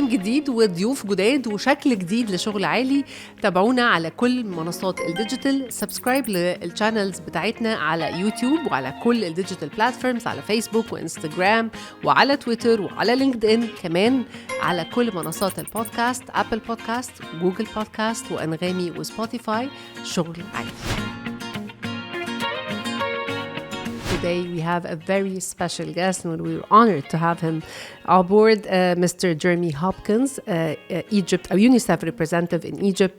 موسم جديد وضيوف جداد وشكل جديد لشغل عالي. تابعونا على كل منصات الديجيتال، سبسكرايب للشانلز بتاعتنا على يوتيوب وعلى كل الديجيتال بلاتفورمز، على فيسبوك وانستغرام وعلى تويتر وعلى لينكد ان، كمان على كل منصات البودكاست، ابل بودكاست، جوجل بودكاست وانغامي وسبوتيفاي. شغل عالي. Today we have a very special guest and we're honored to have him aboard, Mr. Jeremy Hopkins, Egypt, a UNICEF representative in Egypt.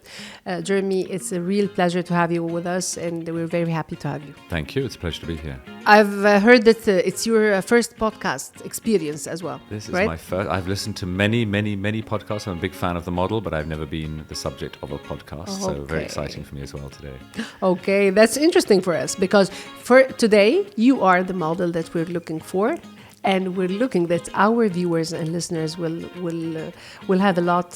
Jeremy, it's a real pleasure to have you with us and we're very happy to have you. Thank you. It's a pleasure to be here. I've heard that it's your first podcast experience as well. This is right? my first. I've listened to many podcasts. I'm a big fan of the model, but I've never been the subject of a podcast. So very exciting for me as well today. Okay, that's interesting for us because for today, you are the model that we're looking for. And we're looking that our viewers and listeners will have a lot.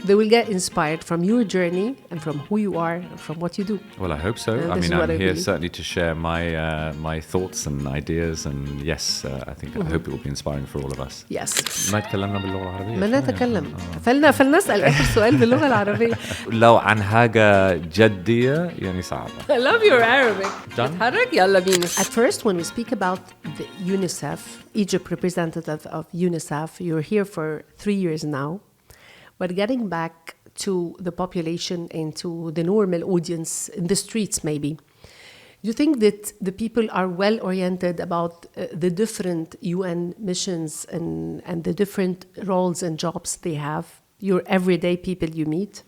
They will get inspired from your journey and from who you are and from what you do. Well, I hope so. I mean, I'm here certainly to share my thoughts and ideas, and yes, I think I hope it will be inspiring for all of us. Yes. ما تكلمنا باللغة العربية. ما نتكلم. فلنسأل آخر سؤال باللغة العربية. لو عن حاجة جدية يعني صعبة. I love your Arabic. Done. تتحرك يلا بينا. At first, when we speak about the UNICEF, Egypt representative of UNICEF, you're here for 3 years now. But getting back to the population and to the normal audience in the streets, maybe, do you think that the people are well oriented about the different UN missions and the different roles and jobs they have? Your everyday people you meet?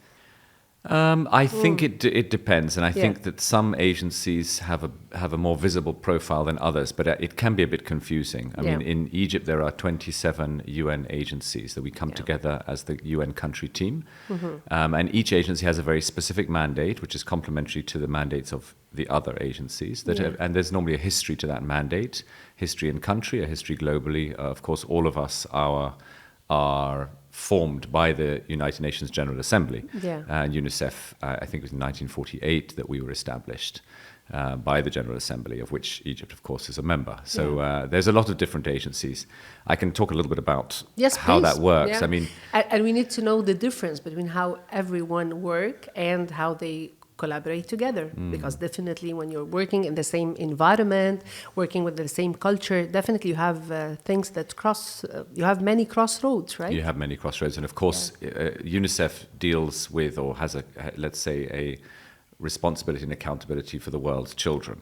I think it depends, and I think that some agencies have a more visible profile than others, but it can be a bit confusing. I mean, in Egypt there are 27 UN agencies that we come together as the UN country team, and each agency has a very specific mandate, which is complementary to the mandates of the other agencies. And there's normally a history to that mandate, history in country, a history globally. Of course, all of us are formed by the United Nations General Assembly. And UNICEF, I think it was in 1948 that we were established by the General Assembly, of which Egypt, of course, is a member. So there's a lot of different agencies. I can talk a little bit about how that works. I mean, and we need to know the difference between how everyone work and how they collaborate together, because definitely when you're working in the same environment, working with the same culture, definitely you have things that you have many crossroads, right? You have many crossroads, and of course UNICEF deals with, or has let's say a responsibility and accountability for the world's children.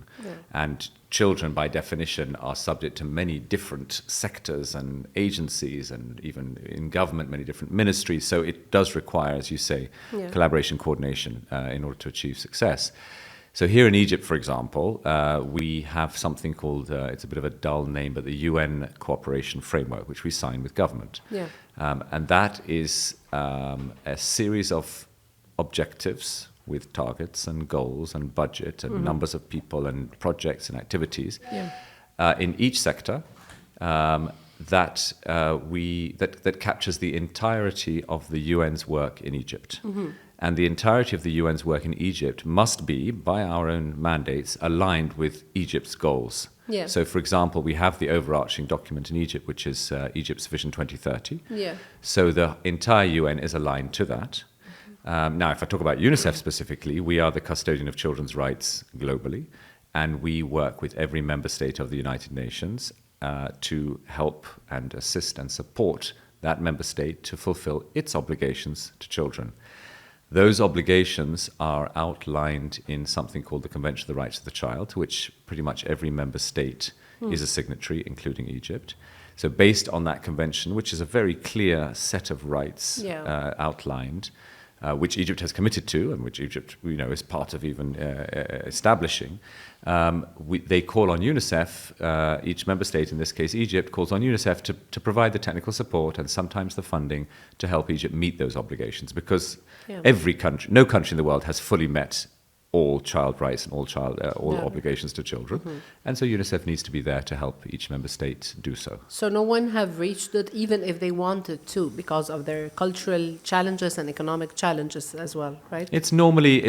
And children by definition are subject to many different sectors and agencies, and even in government many different ministries, so it does require, as you say, collaboration, coordination in order to achieve success. So here in Egypt, for example, we have something called, it's a bit of a dull name, but the UN Cooperation Framework, which we sign with government. And that is a series of objectives with targets and goals and budget and numbers of people and projects and activities in each sector that captures the entirety of the UN's work in Egypt. And the entirety of the UN's work in Egypt must be, by our own mandates, aligned with Egypt's goals. So, for example, we have the overarching document in Egypt, which is Egypt's Vision 2030. So the entire UN is aligned to that. Now, if I talk about UNICEF specifically, we are the custodian of children's rights globally, and we work with every member state of the United Nations to help and assist and support that member state to fulfill its obligations to children. Those obligations are outlined in something called the Convention of the Rights of the Child, to which pretty much every member state is a signatory, including Egypt. So based on that convention, which is a very clear set of rights outlined, which Egypt has committed to, and which Egypt, is part of even establishing. They call on UNICEF, each member state, in this case Egypt, calls on UNICEF to provide the technical support and sometimes the funding to help Egypt meet those obligations, because every country, no country in the world has fully met all child rights and all obligations to children. And so UNICEF needs to be there to help each member state do so. So no one have reached it, even if they wanted to, because of their cultural challenges and economic challenges as well, right? It's normally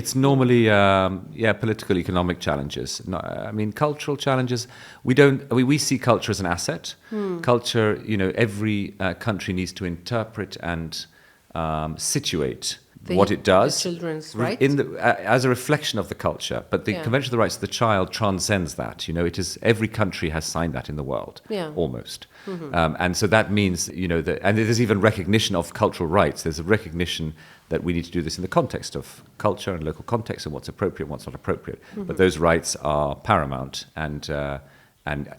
political, economic challenges. No, I mean, cultural challenges. We see culture as an asset. Culture, every country needs to interpret and situate what it does the children's rights as a reflection of the culture. But the Convention of the Rights of the Child transcends that. It is every country has signed that in the world, almost. And so that means, and there's even recognition of cultural rights. There's a recognition that we need to do this in the context of culture and local context and what's appropriate and what's not appropriate. But those rights are paramount and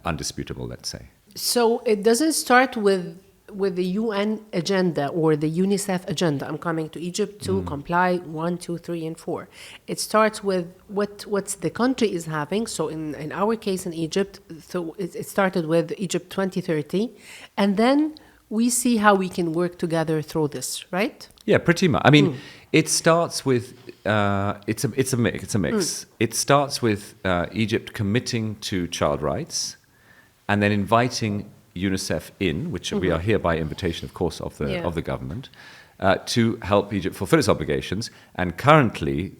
undisputable, let's say. So it doesn't start with the UN agenda or the UNICEF agenda. I'm coming to Egypt to comply 1, 2, 3, and 4. It starts with what's the country is having. So in our case in Egypt, so it started with Egypt 2030, and then we see how we can work together through this, right? Yeah, pretty much. I mean, it starts with it's a mix. It starts with Egypt committing to child rights, and then inviting UNICEF in, which we are here by invitation, of course, of the government, to help Egypt fulfill its obligations. And currently,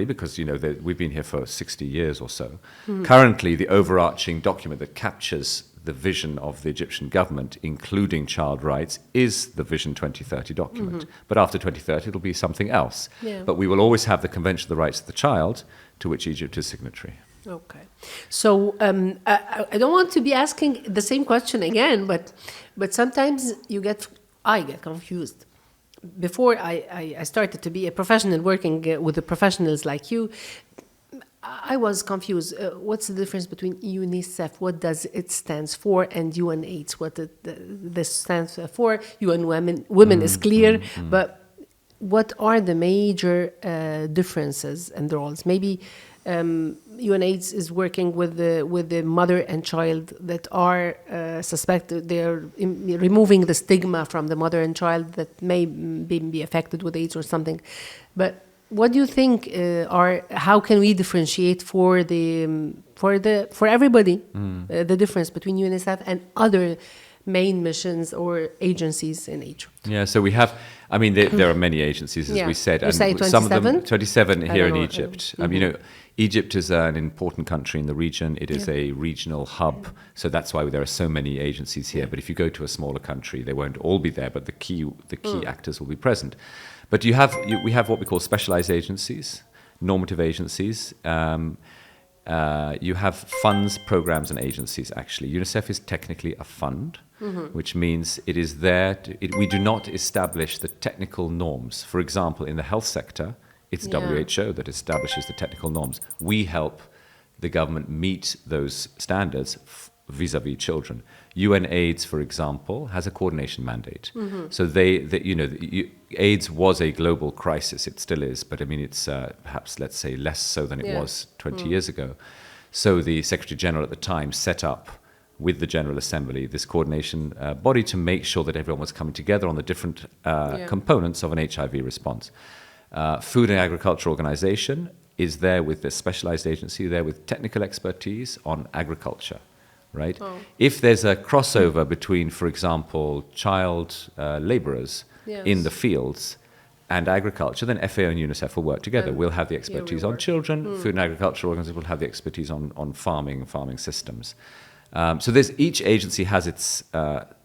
because we've been here for 60 years or so, currently the overarching document that captures the vision of the Egyptian government, including child rights, is the Vision 2030 document. But after 2030, it'll be something else. Yeah. But we will always have the Convention of the Rights of the Child, to which Egypt is signatory. Okay. So I don't want to be asking the same question again, but sometimes I get confused. Before I started to be a professional working with the professionals like you, I was confused. What's the difference between UNICEF? What does it stands for? And UNAIDS, what this stands for? UN Women is clear, but what are the major differences and roles? Maybe UNAIDS is working with the mother and child that are suspected. They're removing the stigma from the mother and child that may be affected with AIDS or something. But what do you think how can we differentiate for everybody the difference between UNICEF and other main missions or agencies in Egypt? Yeah, so we have, I mean, there are many agencies, as we said. You say 27? Some of them, 27 here in Egypt. Egypt is an important country in the region. It is a regional hub, so that's why there are so many agencies here. But if you go to a smaller country, they won't all be there, but the key actors will be present. But we have what we call specialized agencies, normative agencies. You have funds, programs, and agencies, actually. UNICEF is technically a fund, which means it is there. We do not establish the technical norms. For example, in the health sector, it's WHO that establishes the technical norms. We help the government meet those standards vis-à-vis children. UNAIDS, for example, has a coordination mandate. So AIDS was a global crisis. It still is, but I mean, it's perhaps, let's say, less so than it was 20 years ago. So the Secretary General at the time set up with the General Assembly this coordination body to make sure that everyone was coming together on the different components of an HIV response. Food and Agriculture Organization is there with this specialized agency, there with technical expertise on agriculture. Right? If there's a crossover between, for example, child laborers in the fields and agriculture, then FAO and UNICEF will work together. We'll have the expertise on children. Food and Agriculture Organization will have the expertise on farming systems. So each agency has its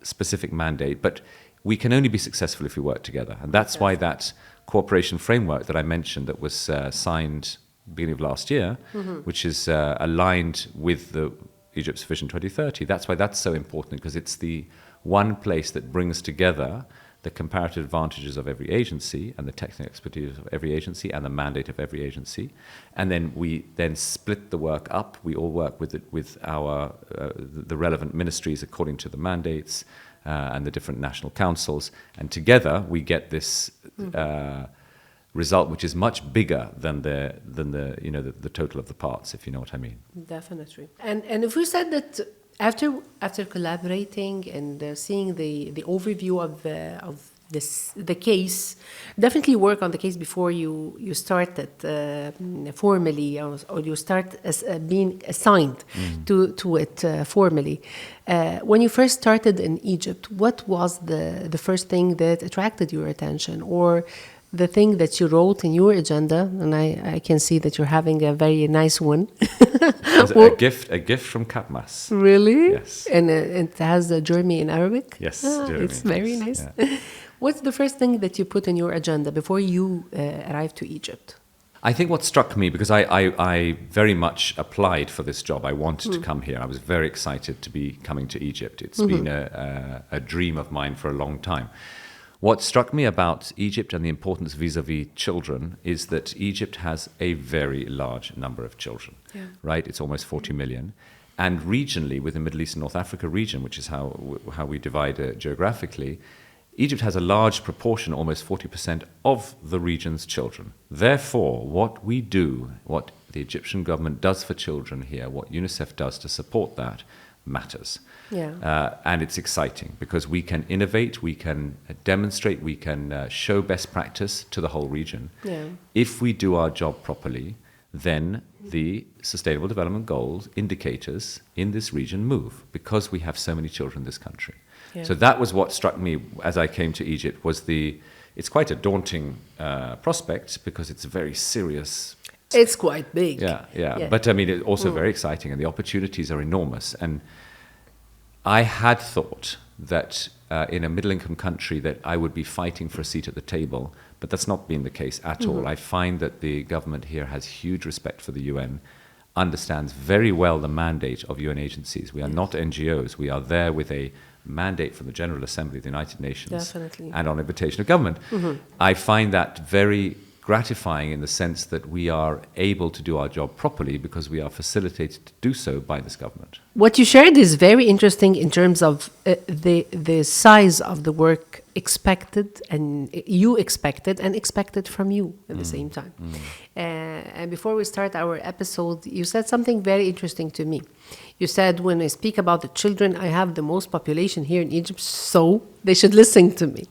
specific mandate, but we can only be successful if we work together. And that's why that cooperation framework that I mentioned that was signed beginning of last year, which is aligned with Egypt's Vision 2030. That's why that's so important, because it's the one place that brings together the comparative advantages of every agency and the technical expertise of every agency and the mandate of every agency. And then we split the work up. We all work with our the relevant ministries according to the mandates and the different national councils. And together we get this result, which is much bigger than the total of the parts, if you know what I mean. Definitely. And if we said that after collaborating and seeing the overview of the case. Definitely work on the case before you start it formally, or you start as being assigned to it formally. When you first started in Egypt, what was the first thing that attracted your attention, or the thing that you wrote in your agenda? And I can see that you're having a very nice one. A gift from Katmas. Really? Yes. And it has a Jeremy in Arabic? Yes, It's very yes, nice. yeah. What's the first thing that you put in your agenda before you arrived to Egypt? I think what struck me, because I very much applied for this job. I wanted to come here. I was very excited to be coming to Egypt. It's been a dream of mine for a long time. What struck me about Egypt and the importance vis-a-vis children is that Egypt has a very large number of children, right? It's almost 40 million. And regionally, within the Middle East and North Africa region, which is how we divide it geographically, Egypt has a large proportion, almost 40% of the region's children. Therefore, what we do, what the Egyptian government does for children here, what UNICEF does to support that, matters. And it's exciting because we can innovate, we can demonstrate, we can show best practice to the whole region. If we do our job properly, then the Sustainable Development Goals indicators in this region move because we have so many children in this country. So that was what struck me as I came to Egypt, was it's quite a daunting prospect because it's very serious. It's quite big. Yeah. But I mean, it's also very exciting, and the opportunities are enormous. And I had thought that in a middle-income country that I would be fighting for a seat at the table, but that's not been the case at all. I find that the government here has huge respect for the UN, understands very well the mandate of UN agencies. We are not NGOs. We are there with a mandate from the General Assembly of the United Nations and on invitation of government. I find that very gratifying in the sense that we are able to do our job properly because we are facilitated to do so by this government. What you shared is very interesting in terms of the size of the work expected and expected from you at the same time. And before we start our episode, you said something very interesting to me. You said, when I speak about the children, I have the most population here in Egypt, so they should listen to me.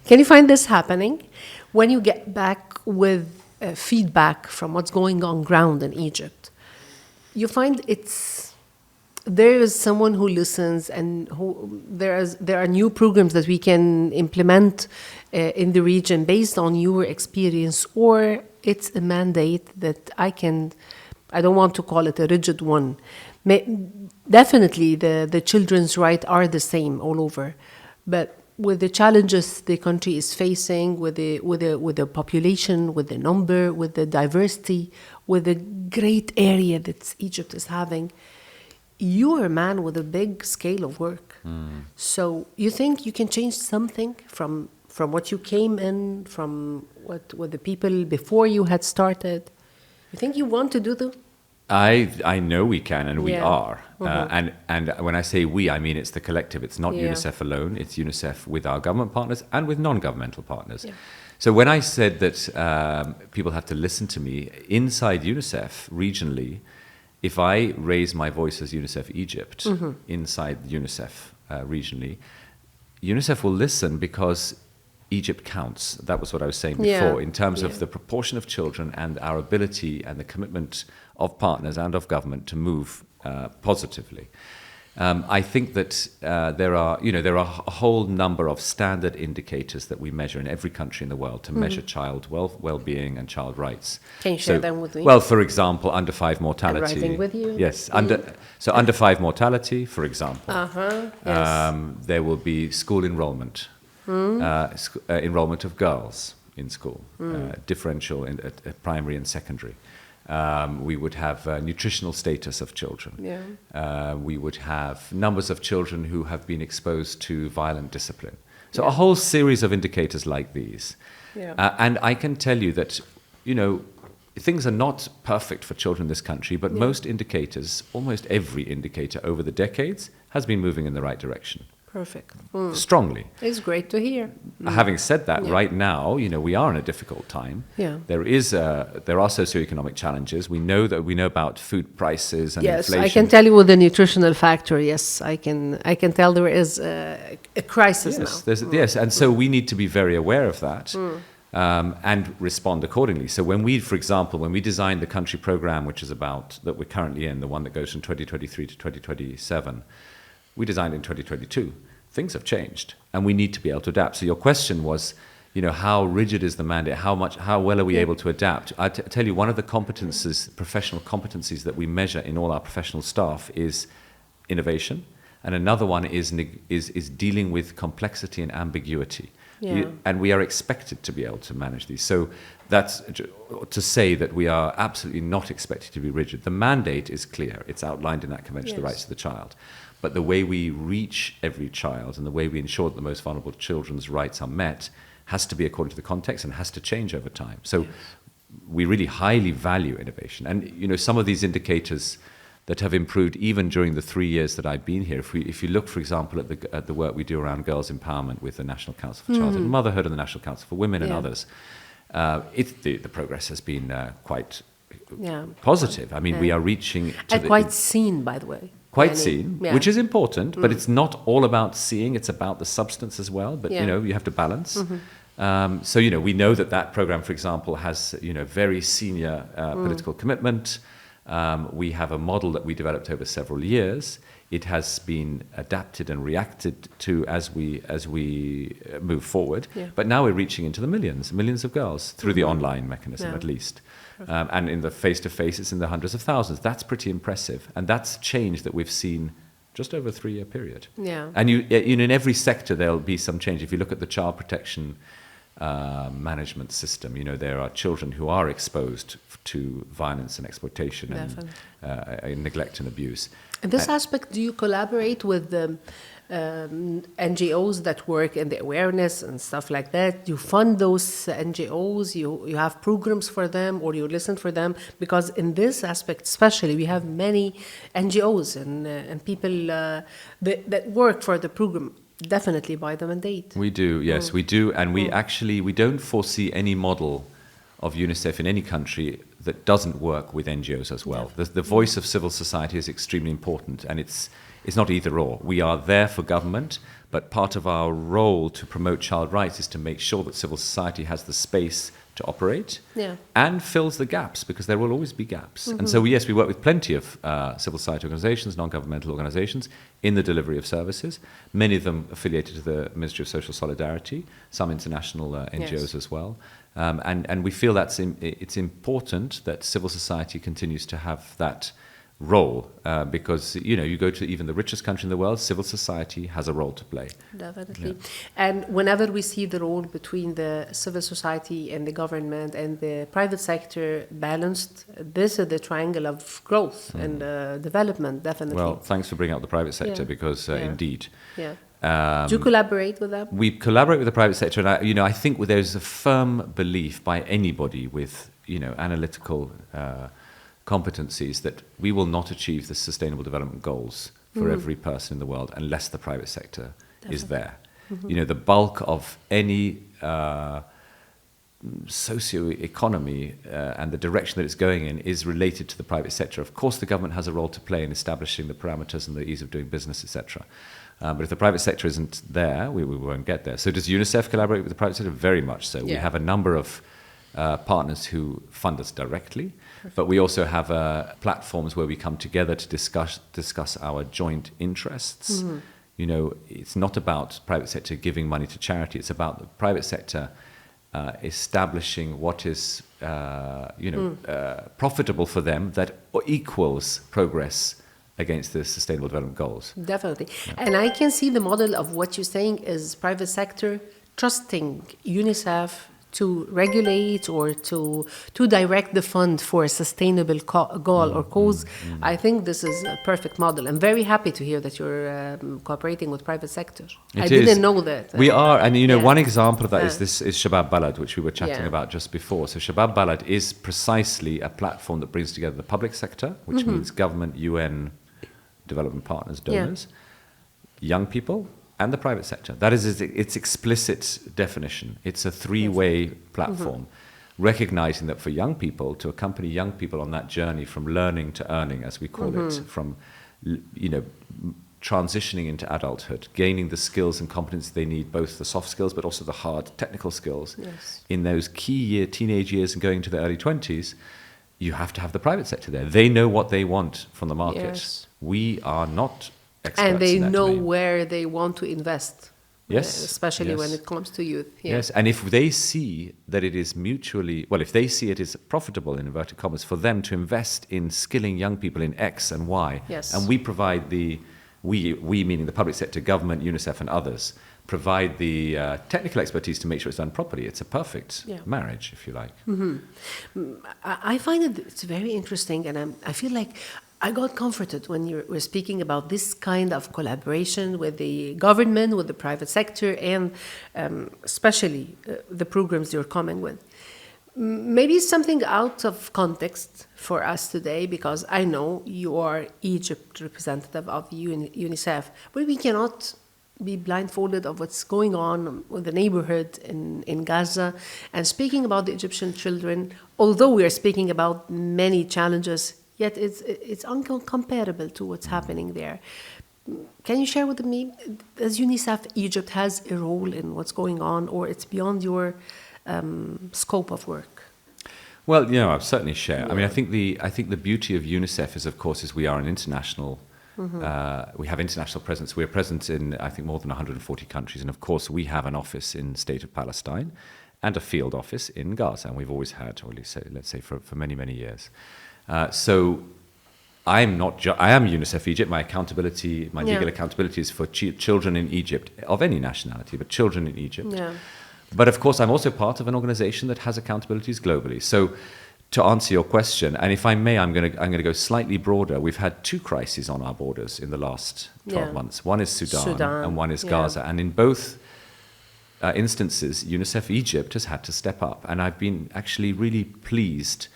Can you find this happening? When you get back with feedback from what's going on ground in Egypt, you find there is someone who listens, and there are new programs that we can implement in the region based on your experience, or it's a mandate that I don't want to call it a rigid one. Definitely the children's rights are the same all over, but with the challenges the country is facing, with the population, with the number, with the diversity, with the great area that Egypt is having, you are a man with a big scale of work. So you think you can change something from what you came in, from what the people before you had started? You think you want to do that? I know we can, and we are. And when I say we, I mean it's the collective. It's not UNICEF alone. It's UNICEF with our government partners and with non-governmental partners. So when I said that people have to listen to me, inside UNICEF, regionally, if I raise my voice as UNICEF Egypt, inside UNICEF regionally, UNICEF will listen because Egypt counts. That was what I was saying before, in terms of the proportion of children and our ability and the commitment of partners and of government to move positively. I think that there are a whole number of standard indicators that we measure in every country in the world to measure child well-being and child rights. Can you share them with me? Well, for example, under 5 mortality. I'm writing with you. Yes, under 5 mortality, for example. There will be school enrollment. Enrollment of girls in school, differential in primary and secondary. We would have nutritional status of children. We would have numbers of children who have been exposed to violent discipline. So a whole series of indicators like these. And I can tell you that, things are not perfect for children in this country, but most indicators, almost every indicator over the decades, has been moving in the right direction. Perfect. strongly. It's great to hear. Having said that, Yeah. right now, we are in a difficult time. Yeah. There are socioeconomic challenges. We know about food prices and Yes, inflation. I can tell you with the nutritional factor. Yes, I can tell there is a crisis now. Yes, and so we need to be very aware of that. And respond accordingly. So when we designed the country program, which is that we're currently in, the one that goes from 2023 to 2027, we designed in 2022. Things have changed, and we need to be able to adapt. So your question was, how rigid is the mandate? How well are we able to adapt? I tell you, one of the professional competencies that we measure in all our professional staff is innovation, and another one is dealing with complexity and ambiguity. Yeah. And we are expected to be able to manage these. So that's to say that we are absolutely not expected to be rigid. The mandate is clear. It's outlined in that Convention of the Rights of the Child. But the way we reach every child and the way we ensure that the most vulnerable children's rights are met has to be according to the context and has to change over time. So we really highly value innovation. And, some of these indicators that have improved even during the 3 years that I've been here. If you look, for example, at the work we do around girls' empowerment with the National Council for Childhood and Motherhood and the National Council for Women and others, the progress has been quite positive. I mean, we are reaching to quite seen, by the way. Quite seen, which is important, but it's not all about seeing. It's about the substance as well. But you have to balance. So we know that program, for example, has very senior political commitment. We have a model that we developed over several years. It has been adapted and reacted to as we move forward. Yeah. But now we're reaching into the millions of girls through the online mechanism, at least. And in the face-to-face, it's in the hundreds of thousands. That's pretty impressive. And that's change that we've seen just over a 3-year period. Yeah. And in every sector, there'll be some change. If you look at the child protection management system, there are children who are exposed to violence and exploitation and neglect and abuse. In this aspect, do you collaborate with the NGOs that work in the awareness and stuff like that? You fund those NGOs, you have programs for them, or you listen for them? Because in this aspect especially, we have many NGOs and people that work for the program. Definitely by the mandate. We do, yes, we do. And we don't foresee any model of UNICEF in any country that doesn't work with NGOs as well. The voice of civil society is extremely important, and it's not either or. We are there for government, but part of our role to promote child rights is to make sure that civil society has the space to operate and fills the gaps, because there will always be gaps. And so, yes, we work with plenty of civil society organizations, non-governmental organizations, in the delivery of services, many of them affiliated to the Ministry of Social Solidarity, some international NGOs as well. And we feel it's important that civil society continues to have that role, because you go to even the richest country in the world, civil society has a role to play. Definitely. And whenever we see the role between the civil society and the government and the private sector balanced, this is the triangle of growth and development, definitely. Well, thanks for bringing up the private sector, because indeed. Do you collaborate with them? We collaborate with the private sector, and I think there's a firm belief by anybody with analytical competencies that we will not achieve the Sustainable Development Goals for every person in the world unless the private sector is there. The bulk of any socio-economy and the direction that it's going in is related to the private sector. Of course, the government has a role to play in establishing the parameters and the ease of doing business, etc. But if the private sector isn't there, we won't get there. So does UNICEF collaborate with the private sector? Very much so. We have a number of partners who fund us directly. But we also have platforms where we come together to discuss our joint interests. It's not about private sector giving money to charity. It's about the private sector establishing what is profitable for them that equals progress against the Sustainable Development Goals. Definitely. And I can see the model of what you're saying is private sector trusting UNICEF to regulate or to direct the fund for a sustainable goal or cause. I think this is a perfect model. I'm very happy to hear that you're cooperating with private sector. I didn't know that. We are, and one example of that is Shabab Balad, which we were chatting about just before. So Shabab Balad is precisely a platform that brings together the public sector, which means government, UN, development partners, donors, young people, and the private sector. That is its explicit definition. It's a three-way platform, recognizing that for young people, to accompany young people on that journey from learning to earning, as we call it, from, transitioning into adulthood, gaining the skills and competencies they need, both the soft skills but also the hard technical skills. In those key teenage years and going to the early 20s, you have to have the private sector there. They know what they want from the market. We are not experts and they in that know domain. where they want to invest. Especially when it comes to youth. Yes, and if they see that it is if they see it is profitable, in inverted commas, for them to invest in skilling young people in X and Y, and we provide we meaning the public sector, government, UNICEF and others, provide the technical expertise to make sure it's done properly. It's a perfect marriage, if you like. I find it's very interesting, and I feel like I got comforted when you were speaking about this kind of collaboration with the government, with the private sector, and especially the programs you're coming with. Maybe something out of context for us today, because I know you are Egypt representative of UNICEF, but we cannot be blindfolded of what's going on with the neighborhood in Gaza. And speaking about the Egyptian children, although we are speaking about many challenges, yet it's uncomparable to what's happening there. Can you share with me, does UNICEF Egypt has a role in what's going on, or it's beyond your scope of work? Well, I'll certainly share. I mean, I think the beauty of UNICEF is we are an international. We have international presence. We're present in, I think, more than 140 countries, and of course, we have an office in the state of Palestine, and a field office in Gaza, and we've always had, or let's say, for many, many years. So I am UNICEF Egypt. My legal accountability is for children in Egypt, of any nationality, but children in Egypt. But of course, I'm also part of an organization that has accountabilities globally. So to answer your question, and if I may, I'm going to go slightly broader. We've had two crises on our borders in the last 12 months. One is Sudan and one is Gaza. And in both instances, UNICEF Egypt has had to step up. And I've been actually really pleased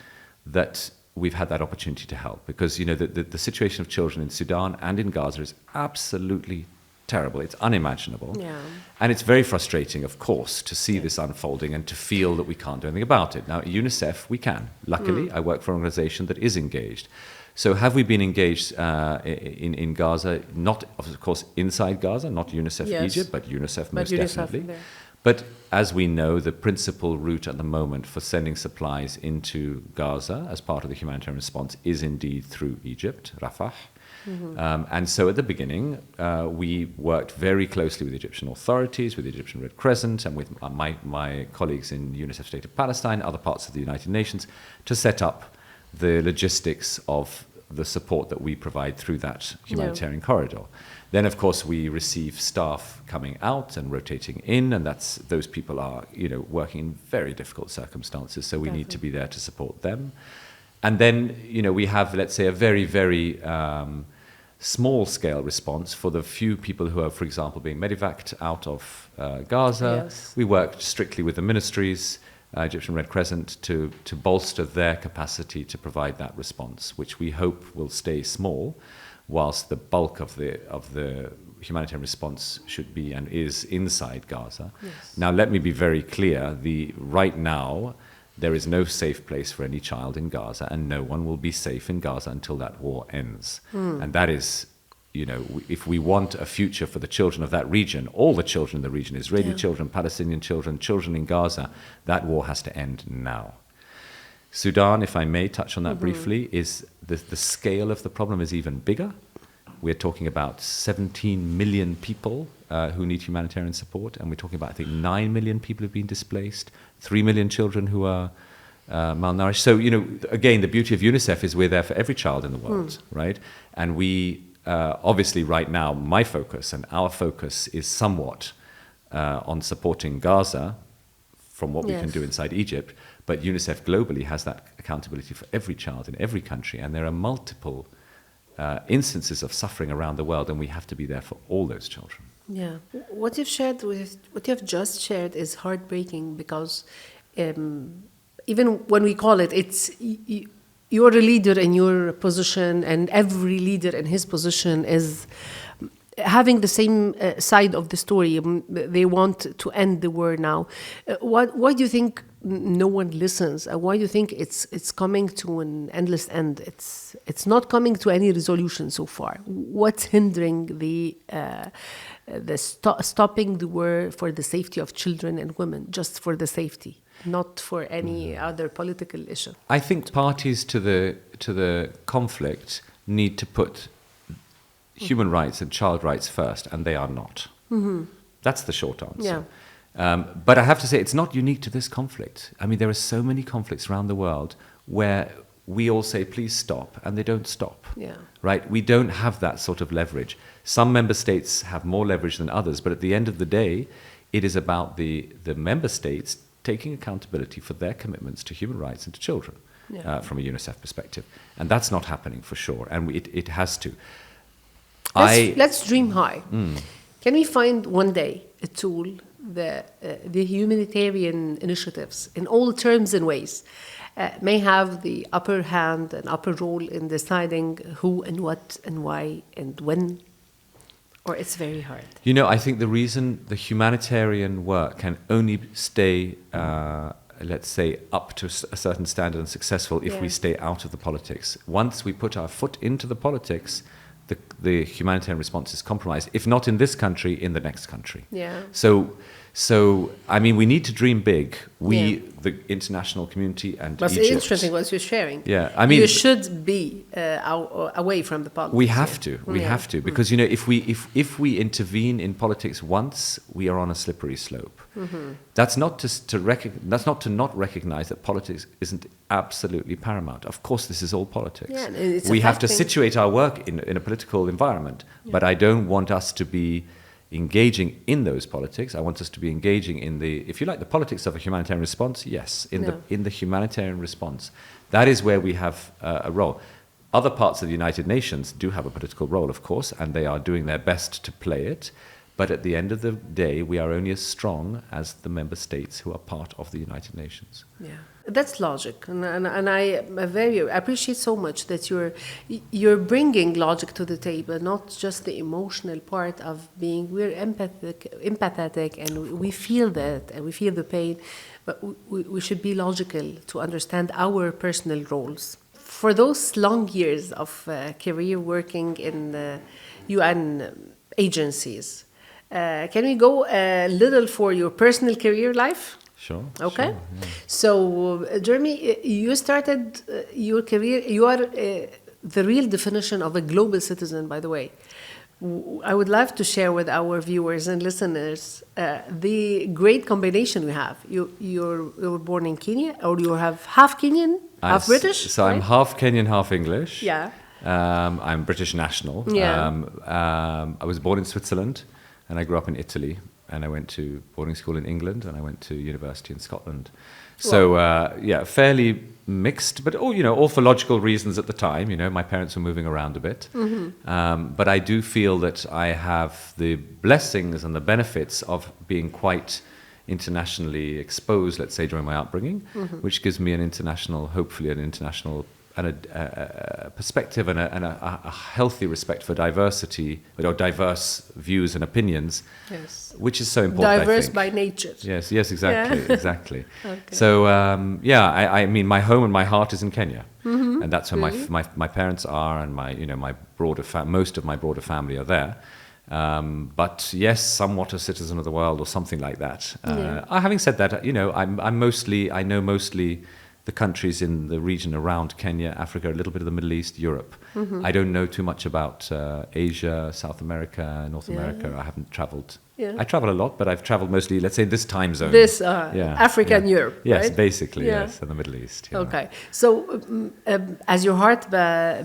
that we've had that opportunity to help, because the situation of children in Sudan and in Gaza is absolutely terrible. It's unimaginable. And it's very frustrating, of course, to see this unfolding and to feel that we can't do anything about it. Now, at UNICEF, we can. Luckily, I work for an organization that is engaged. So have we been engaged in Gaza? Not, of course, inside Gaza, not UNICEF Egypt, but UNICEF most definitely. But as we know, the principal route at the moment for sending supplies into Gaza as part of the humanitarian response is indeed through Egypt, Rafah. And so at the beginning, we worked very closely with the Egyptian authorities, with the Egyptian Red Crescent, and with my colleagues in UNICEF State of Palestine, other parts of the United Nations, to set up the logistics of the support that we provide through that humanitarian corridor. Then, of course, we receive staff coming out and rotating in, and those people are, working in very difficult circumstances, so we need to be there to support them. And then, we have, let's say, a very, very small-scale response for the few people who are, for example, being medevaced out of Gaza. We work strictly with the ministries, Egyptian Red Crescent, to bolster their capacity to provide that response, which we hope will stay small, whilst the bulk of the humanitarian response should be and is inside Gaza. Now, let me be very clear. Right now, there is no safe place for any child in Gaza, and no one will be safe in Gaza until that war ends. And that is, if we want a future for the children of that region, all the children in the region, Israeli children, Palestinian children, children in Gaza, that war has to end now. Sudan, if I may touch on that briefly, is the scale of the problem is even bigger. We're talking about 17 million people who need humanitarian support, and we're talking about, I think, 9 million people who've been displaced, 3 million children who are malnourished. So, again, the beauty of UNICEF is we're there for every child in the world, right? And we, obviously, right now, my focus and our focus is somewhat on supporting Gaza from what we can do inside Egypt, but UNICEF globally has that accountability for every child in every country, and there are multiple instances of suffering around the world, and we have to be there for all those children. What you've just shared is heartbreaking, because even when we call it, you're a leader in your position, and every leader in his position is having the same side of the story. They want to end the war now. Why do you think no one listens? Why do you think it's coming to an endless end? It's not coming to any resolution so far. What's hindering the stopping the war for the safety of children and women, just for the safety, not for any other political issue? I think parties to the conflict need to put human rights and child rights first, and they are not. That's the short answer. Yeah. But I have to say, it's not unique to this conflict. I mean, there are so many conflicts around the world where we all say, please stop, and they don't stop. Yeah. Right? We don't have that sort of leverage. Some member states have more leverage than others, but at the end of the day, it is about the member states taking accountability for their commitments to human rights and to children from a UNICEF perspective. And that's not happening for sure, and it has to. Let's dream high. Can we find one day a tool, the humanitarian initiatives, in all terms and ways, may have the upper hand and upper role in deciding who and what and why and when? Or it's very hard? You know, I think the reason the humanitarian work can only stay, let's say, up to a certain standard and successful if we stay out of the politics. Once we put our foot into the politics, the humanitarian response is compromised, if not in this country, in the next country. Yeah. So I mean, we need to dream big. The international community and But Egypt. it's interesting what you're sharing. Yeah, I mean, you should be away from the politics. we have to. We have to, because you know, if we intervene in politics once, we are on a slippery slope. That's not to not recognize that politics isn't absolutely paramount. Of course, this is all politics. Yeah, it's we have to situate our work in a political environment, but I don't want us to be engaging in those politics. I want us to be engaging in if you like, the politics of a humanitarian response. Yes, in the humanitarian response, that is where we have a role. Other parts of the United Nations do have a political role, of course, and they are doing their best to play it. But at the end of the day, we are only as strong as the member states who are part of the United Nations. Yeah, that's logic, and I very appreciate so much that you're bringing logic to the table, not just the emotional part of being. We're empathetic, and we feel that, and we feel the pain, but we should be logical to understand our personal roles. For those long years of career working in UN agencies. Can we go a little for your personal career life? Sure. Okay. Sure, yeah. So, Jeremy, you started your career. You are the real definition of a global citizen, by the way. I would love to share with our viewers and listeners the great combination we have. You were born in Kenya, or you have half Kenyan, half British? So right? I'm half Kenyan, half English. Yeah. I'm British national. Yeah. I was born in Switzerland. And I grew up in Italy, and I went to boarding school in England, and I went to university in Scotland. So, fairly mixed, but all for logical reasons at the time. You know, my parents were moving around a bit. But I do feel that I have the blessings and the benefits of being quite internationally exposed, let's say, during my upbringing, which gives me hopefully an international and a perspective and a healthy respect for diversity, diverse views and opinions, which is so important. Diverse I think. by nature. Yes, exactly, Yeah. exactly. Okay. So I mean, my home and my heart is in Kenya, and that's where my parents are, and my broader most of my broader family are there. But yes, somewhat a citizen of the world or something like that. Having said that, I know mostly the countries in the region around Kenya, Africa, a little bit of the Middle East, Europe. I don't know too much about Asia, South America, North America. I haven't traveled. I travel a lot, but I've traveled mostly, let's say, this time zone. Africa and Europe, yes, right? Basically, yes, and the Middle East. Yeah. Okay. So, as your heart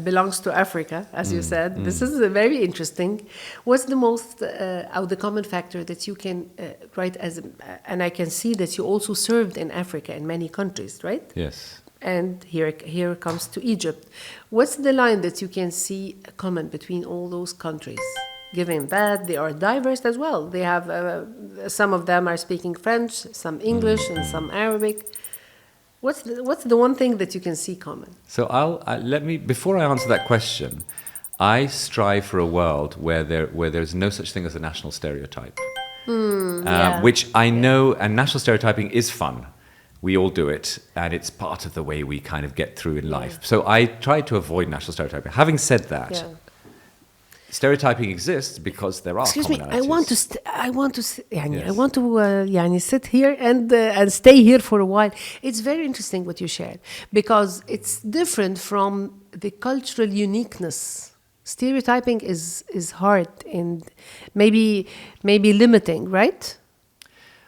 belongs to Africa, as you said, this is very interesting. What's the most, the common factor that you can write and I can see that you also served in Africa in many countries, right? Yes. And here comes to Egypt. What's the line that you can see common between all those countries? Given that they are diverse as well. They have, some of them are speaking French, some English, and some Arabic. What's the one thing that you can see common? So before I answer that question, I strive for a world where there's no such thing as a national stereotype, which I know, and national stereotyping is fun. We all do it, and it's part of the way we kind of get through in life. So I try to avoid national stereotyping. Having said that, stereotyping exists because there are Excuse me, commonalities. I want to يعني sit here and stay here for a while. It's very interesting what you shared because it's different from the cultural uniqueness. Stereotyping is hard and maybe limiting, right?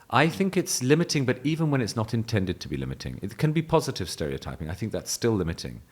I think it's limiting, but even when it's not intended to be limiting, it can be positive stereotyping. I think that's still limiting.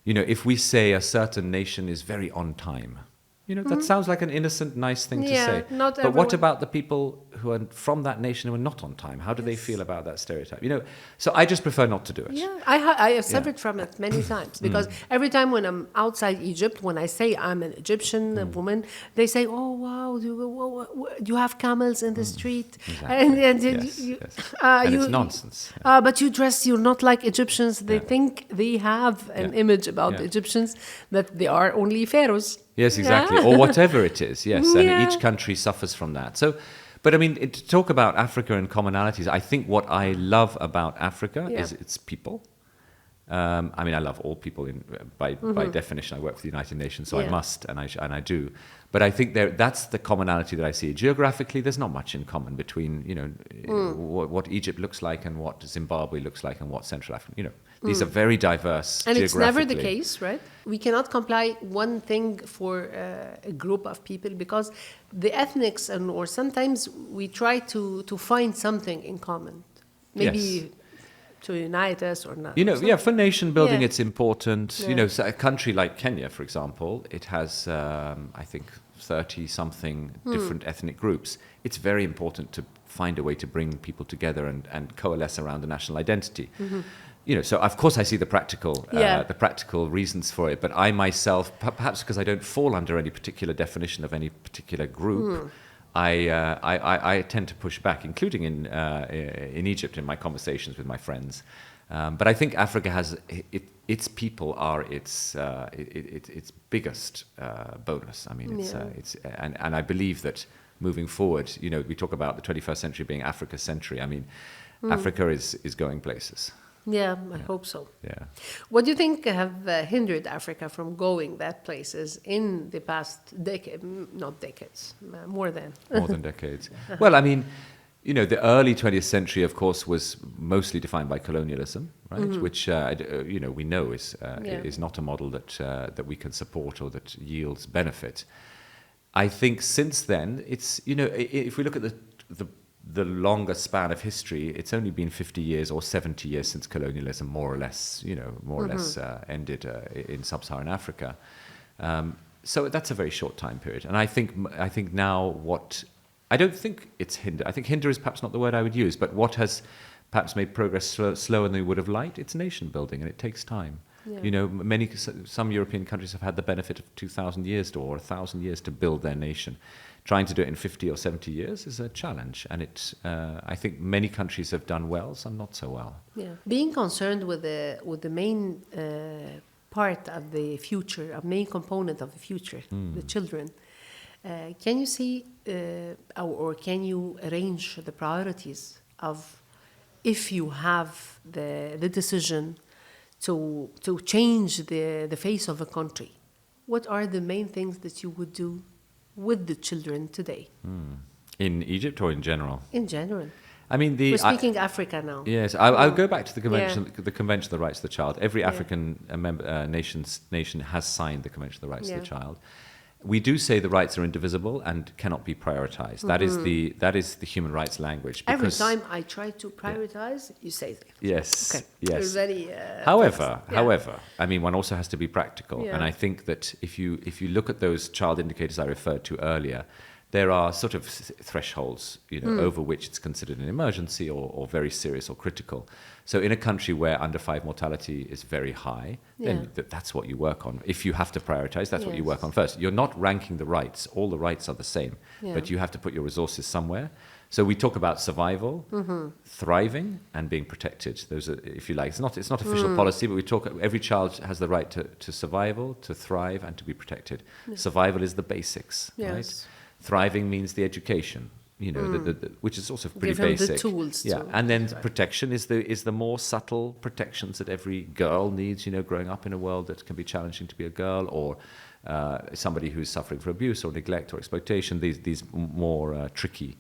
You know, if we say a certain nation is very on time, you know, that sounds like an innocent, nice thing to say. Not but everyone. what about the people who are from that nation who are not on time? How do they feel about that stereotype? You know, so I just prefer not to do it. Yeah, I have suffered from it many times because every time when I'm outside Egypt, when I say I'm an Egyptian woman, they say, "Oh wow, do you have camels in the street?" Exactly. And It's nonsense. But you're not like Egyptians. They think they have an image about Egyptians that they are only pharaohs. Yes, exactly. Or whatever it is, yes. And each country suffers from that. So, but I mean, to talk about Africa and commonalities, I think what I love about Africa is its people. I mean, I love all people by definition. I work for the United Nations, so I must, and I do. But I think that's the commonality that I see. Geographically, there's not much in common between, you know, what Egypt looks like and what Zimbabwe looks like and what Central Africa, you know. These are very diverse and it's never the geographically. case, right? We cannot comply one thing for a group of people because the ethnics or sometimes we try to find something in common. Maybe to unite us or not. You know, for nation building, it's important. Yeah. You know, so a country like Kenya, for example, it has, I think, 30-something different ethnic groups. It's very important to find a way to bring people together and coalesce around a national identity. You know, so of course I see the practical reasons for it, but I myself, perhaps because I don't fall under any particular definition of any particular group, I tend to push back, including in Egypt in my conversations with my friends. But I think Africa has its people are its biggest bonus. I mean, and I believe that moving forward, you know, we talk about the 21st century being Africa's century. I mean, Africa is going places. Yeah, I hope so. Yeah. What do you think have hindered Africa from going that places in the past decade? Not decades, more than. More than decades. Well, I mean, you know, the early 20th century, of course, was mostly defined by colonialism, right? Which, you know, we know is not a model that we can support or that yields benefit. I think since then, it's, you know, if we look at the longer span of history, it's only been 50 years or 70 years since colonialism, more or less, you know, ended in sub-Saharan Africa. So that's a very short time period. And I think now I don't think it's hinder. I think hinder is perhaps not the word I would use, but what has perhaps made progress slower than we would have liked, it's nation building, and it takes time. Yeah. You know, some European countries have had the benefit of 2,000 years or 1,000 years to build their nation. Trying to do it in 50 or 70 years is a challenge, and I think many countries have done well, some not so well. Yeah, being concerned with the main part of the future, a main component of the future, the children. Can you see or can you arrange the priorities of if you have the decision to change the face of a country? What are the main things that you would do with the children today? In Egypt or in general? In general. I mean, we're speaking Africa now. Yes, I'll go back to the Convention of the Rights of the Child. Every African nation has signed the Convention of the Rights of the Child. We do say the rights are indivisible and cannot be prioritized. That is the human rights language. Every time I try to prioritize, you say that. Yes. Okay. Yes. Very, however, I mean, one also has to be practical, and I think that if you look at those child indicators I referred to earlier, there are sort of thresholds, over which it's considered an emergency or very serious or critical. So in a country where under 5 mortality is very high, then that's what you work on. If you have to prioritize, that's what you work on first. You're not ranking the rights. All the rights are the same, but you have to put your resources somewhere. So we talk about survival, thriving, and being protected. Those are, if you like, it's not official policy, but we talk. Every child has the right to survival, to thrive, and to be protected. Survival is the basics, right? Thriving means the education, which is also pretty basic. Give him the tools. And then protection is the more subtle protections that every girl needs. Growing up in a world that can be challenging to be a girl, or somebody who's suffering from abuse or neglect or exploitation. These more tricky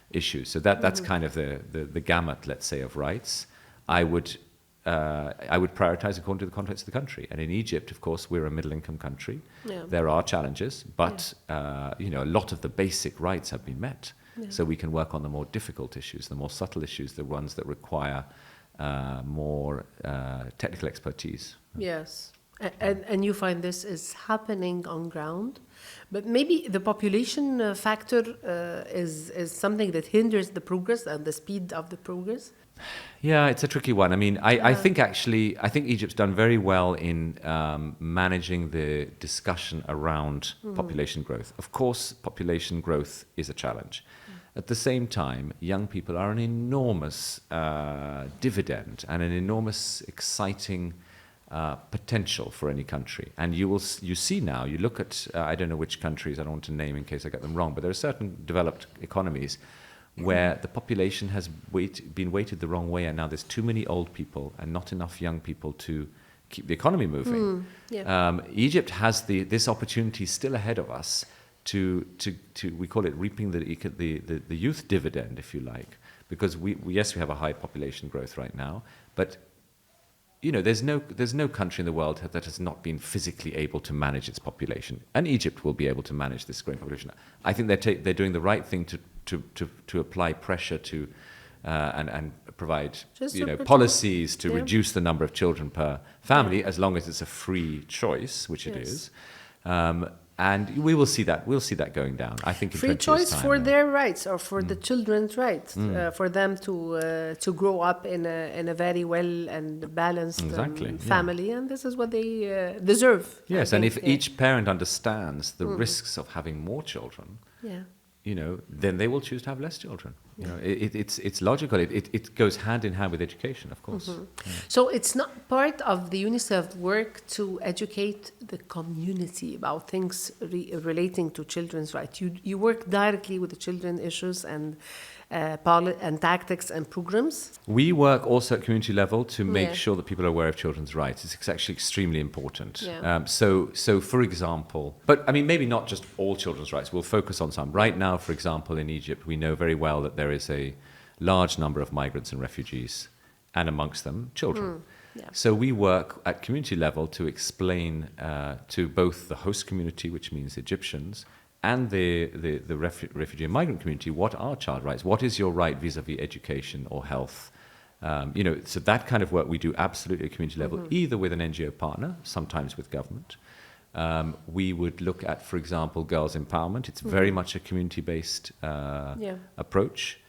issues. So that's kind of the gamut, let's say, of rights. I would prioritize according to the context of the country. And in Egypt, of course, we're a middle-income country. There are challenges, but a lot of the basic rights have been met. So we can work on the more difficult issues, the more subtle issues, the ones that require more technical expertise. Yes. And you find this is happening on ground, but maybe the population factor is something that hinders the progress and the speed of the progress. Yeah, it's a tricky one. I mean, I think Egypt's done very well in managing the discussion around population growth. Of course, population growth is a challenge. At the same time, young people are an enormous dividend and an enormous exciting potential for any country. And you see now, you look at, I don't know which countries, I don't want to name in case I get them wrong, but there are certain developed economies where the population has been weighted the wrong way, and now there's too many old people and not enough young people to keep the economy moving. Egypt has this opportunity still ahead of us to we call it reaping the youth dividend, if you like, because we have a high population growth right now, but there's no country in the world that has not been physically able to manage its population, and Egypt will be able to manage this growing population. I think they're doing the right thing to apply pressure to and provide policies to reduce the number of children per family, as long as it's a free choice, which it is. And we will see that. We'll see that going down. I think in free 20 choice years' time, for their rights, or for the children's rights, for them to grow up in a very well and balanced family, and this is what they deserve. Yes, and if each parent understands the risks of having more children, then they will choose to have less children. It's logical. It goes hand in hand with education, of course. So it's not part of the UNICEF work to educate the community about things relating to children's rights. You work directly with the children issues and tactics and programs. We work also at community level to make sure that people are aware of children's rights. It's actually extremely important. So for example, but I mean, maybe not just all children's rights. We'll focus on some. Right now, for example, in Egypt, we know very well that there is a large number of migrants and refugees, and amongst them, children. So we work at community level to explain to both the host community, which means Egyptians, and the refugee and migrant community, what are child rights? What is your right vis-a-vis education or health? So that kind of work we do absolutely at community level, either with an NGO partner, sometimes with government. We would look at, for example, girls' empowerment. It's very much a community-based approach.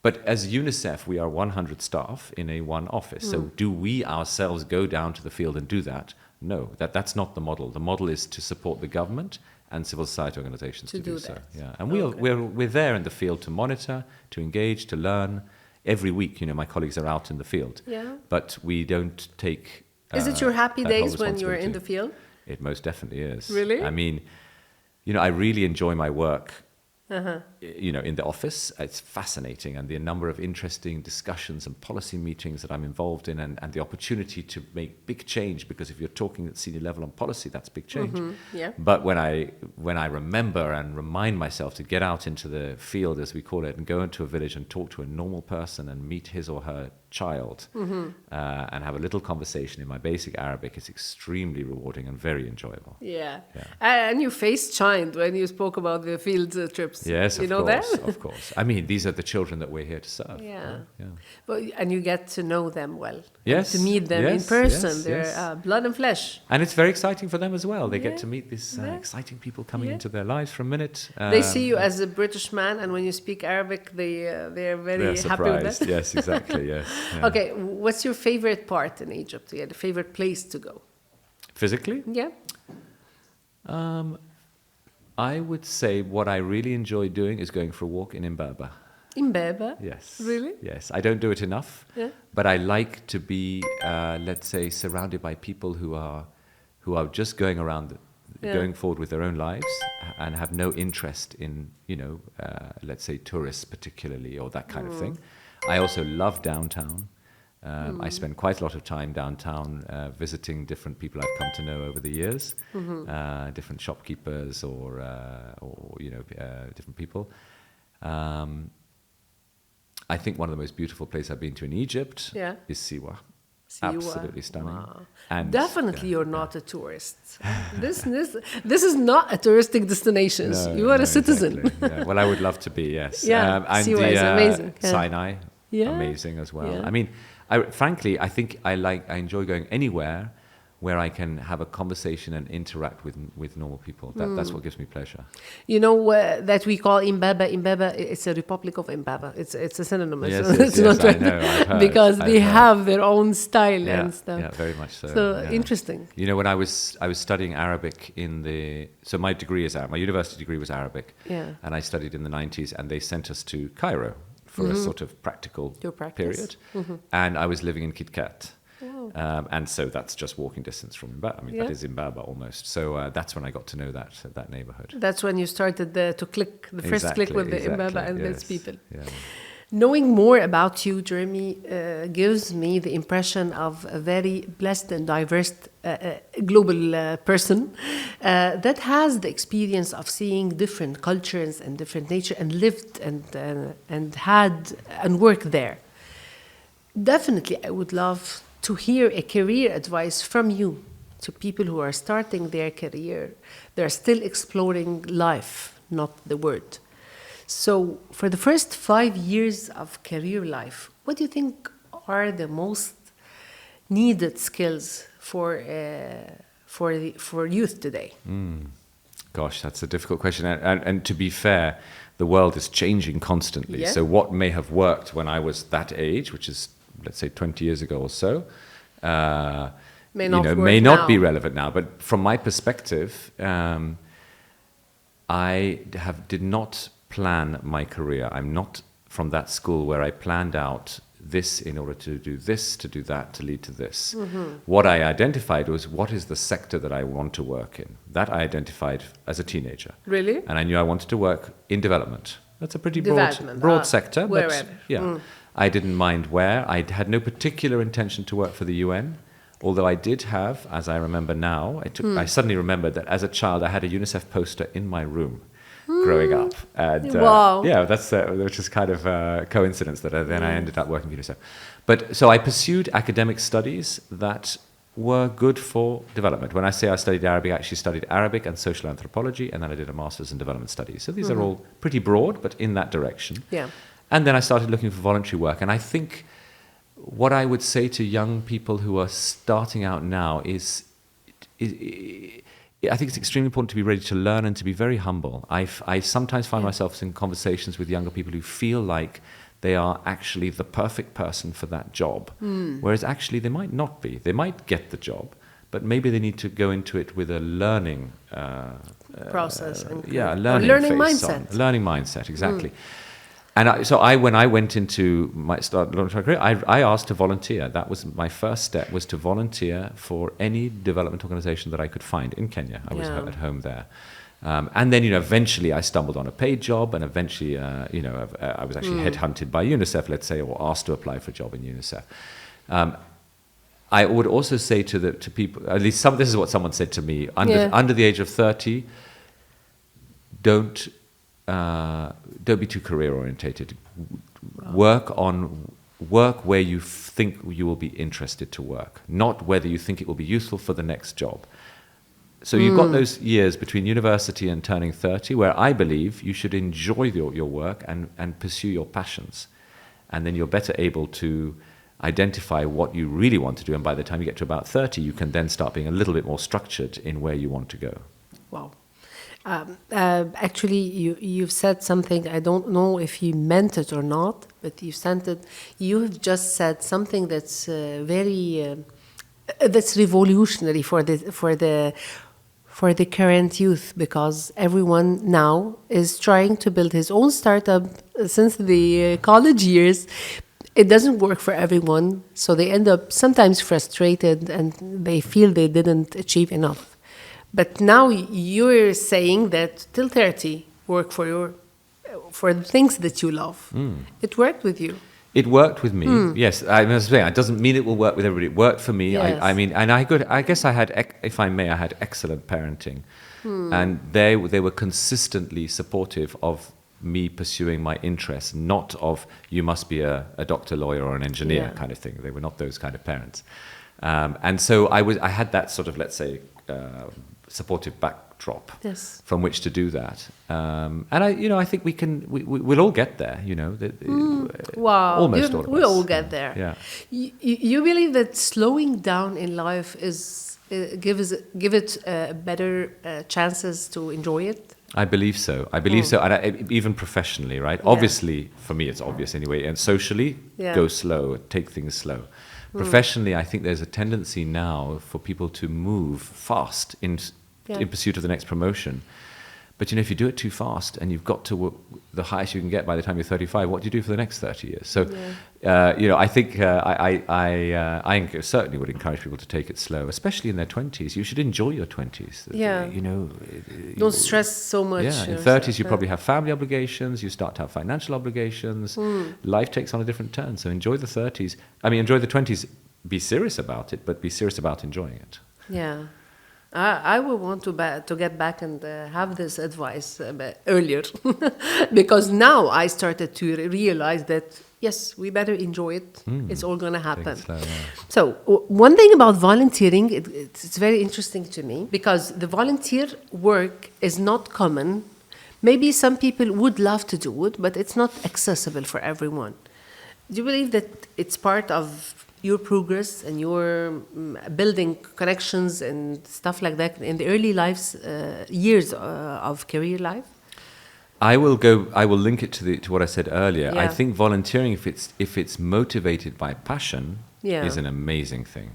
But as UNICEF, we are 100 staff in one office. So do we ourselves go down to the field and do that? No, that's not the model. The model is to support the government and civil society organizations to do so. And we're there in the field to monitor, to engage, to learn. Every week, my colleagues are out in the field. But we don't take Is it your happy days when you're in the field? It most definitely is. Really? I mean, I really enjoy my work. In the office, it's fascinating, and the number of interesting discussions and policy meetings that I'm involved in, and the opportunity to make big change, because if you're talking at senior level on policy, that's big change. But when I remember and remind myself to get out into the field, as we call it, and go into a village and talk to a normal person and meet his or her child and have a little conversation in my basic Arabic is extremely rewarding and very enjoyable. Yeah. And your face shined when you spoke about the field trips. Yes, you of know course, that? of course. I mean, these are the children that we're here to serve. Yeah. Yeah. Well, and you get to know them well. Yes. And to meet them in Yes, person. yes, They're yes. Blood and flesh. And it's very exciting for them as well. They get Yeah. to meet these Yeah. exciting people coming Yeah. into their lives for a minute. They see you as a British man, and when you speak Arabic, they're very they're happy with surprised. that. Yes, exactly. Yes. Yeah. Okay, what's your favorite part in Egypt? Yeah, the favorite place to go? Physically, Yeah. I would say what I really enjoy doing is going for a walk in Imbaba. In Baba? Yes. Really? Yes. I don't do it enough. Yeah. But I like to be, let's say, surrounded by people who are just going around, going forward with their own lives and have no interest in, let's say, tourists particularly or that kind of thing. I also love downtown. I spend quite a lot of time downtown visiting different people I've come to know over the years, different shopkeepers or different people. I think one of the most beautiful places I've been to in Egypt is Siwa. Absolutely stunning. Wow. And Definitely you're not a tourist. This is not a touristic destination. No, you are no, a citizen. Exactly. Yeah. Well, I would love to be, yes. Yeah, and Siwa is amazing. Yeah. Sinai, Yeah. amazing as well. Yeah. I mean, frankly, I think I enjoy going anywhere where I can have a conversation and interact with normal people. That's what gives me pleasure. You know that we call Imbaba. Imbaba, it's a Republic of Imbaba. It's a synonym. Yes, it's yes, not I right. know, I've heard, because they I've heard. have their own style Yeah, and stuff. yeah, very much so. So yeah. interesting. You know, when I was studying Arabic so my degree is my university degree was Arabic, Yeah. and I studied in the 90s, and they sent us to Cairo for a sort of practical Your practice. period, and I was living in Kitkat. Wow. And so that's just walking distance from Imbaba. I mean, that is Imbaba almost. So that's when I got to know that neighborhood. That's when you started to click, the first click with the Imbaba and its people. Yeah. Knowing more about you, Jeremy, gives me the impression of a very blessed and diverse global person that has the experience of seeing different cultures and different nature and lived and had and worked there. Definitely, I would love to hear a career advice from you to people who are starting their career. They're still exploring life, not the word. So, for the first 5 years of career life, what do you think are the most needed skills for youth today? Gosh, that's a difficult question. And to be fair, the world is changing constantly. Yeah. So what may have worked when I was that age, which is, let's say, 20 years ago or so, May not work may not now. be relevant now. But from my perspective, I did not plan my career. I'm not from that school where I planned out this in order to do this, to do that, to lead to this. What I identified was what is the sector that I want to work in. That I identified as a teenager. Really? And I knew I wanted to work in development. That's a pretty Development, broad sector. wherever. But yeah, I didn't mind where. I had no particular intention to work for the UN, although I did have, as I remember now, I suddenly remembered that as a child I had a UNICEF poster in my room growing up. And, Wow. Yeah, that's which is kind of a coincidence that then I ended up working for UNICEF. But so I pursued academic studies that were good for development. When I say I studied Arabic, I actually studied Arabic and social anthropology, and then I did a master's in development studies. So these are all pretty broad, but in that direction. Yeah. And then I started looking for voluntary work. And I think what I would say to young people who are starting out now is I think it's extremely important to be ready to learn and to be very humble. I sometimes find myself in conversations with younger people who feel like they are actually the perfect person for that job, whereas actually they might not be. They might get the job, but maybe they need to go into it with a learning process. a learning learning face mindset. on. Learning mindset, exactly. And when I went into my career, I asked to volunteer. That was my first step, was to volunteer for any development organization that I could find in Kenya. I was at home there. And then, eventually I stumbled on a paid job, and eventually, I was actually headhunted by UNICEF, let's say, or asked to apply for a job in UNICEF. I would also say to people, at least this is what someone said to me, under the age of 30, don't be too career orientated. Work on work where you think you will be interested to work, not whether you think it will be useful for the next job. So you've got those years between university and turning 30 where I believe you should enjoy your work and pursue your passions. And then you're better able to identify what you really want to do. And by the time you get to about 30, you can then start being a little bit more structured in where you want to go. Wow. Actually, you've said something, I don't know if you meant it or not, but you've just said something that's that's revolutionary for the current youth, because everyone now is trying to build his own startup since the college years. It doesn't work for everyone, so they end up sometimes frustrated and they feel they didn't achieve enough. But now you're saying that till 30, work for the things that you love. It worked with you. It worked with me, yes. I must say, it doesn't mean it will work with everybody. It worked for me. Yes. I mean, and I guess I had, if I may, I had excellent parenting, and they were consistently supportive of me pursuing my interests, not of you must be a doctor, lawyer, or an engineer kind of thing. They were not those kind of parents, and so I had that sort of, let's say, supportive backdrop from which to do that. And I think we'll all get there. Wow, almost all of us. We all get there. Yeah. You believe that slowing down in life give it better chances to enjoy it? I believe so. And even professionally, right? Yeah. Obviously, for me, it's obvious anyway. And socially, go slow, take things slow. Professionally, I think there's a tendency now for people to move fast in pursuit of the next promotion. But if you do it too fast and you've got to the highest you can get by the time you're 35, what do you do for the next 30 years? So, I think I certainly would encourage people to take it slow, especially in their 20s. You should enjoy your 20s. Yeah. Don't stress so much. Yeah. In 30s, you probably have family obligations. You start to have financial obligations. Life takes on a different turn. So enjoy the 30s. Enjoy the 20s. Be serious about it, but be serious about enjoying it. Yeah. I would want to get back and have this advice earlier, because now I started to realize that, yes, we better enjoy it. It's all going to happen. Slow, yeah. So one thing about volunteering, it's very interesting to me, because the volunteer work is not common. Maybe some people would love to do it, but it's not accessible for everyone. Do you believe that it's part of your progress and your building connections and stuff like that in the early years of career life? I will link it to what I said earlier. I think volunteering, if it's motivated by passion, is an amazing thing.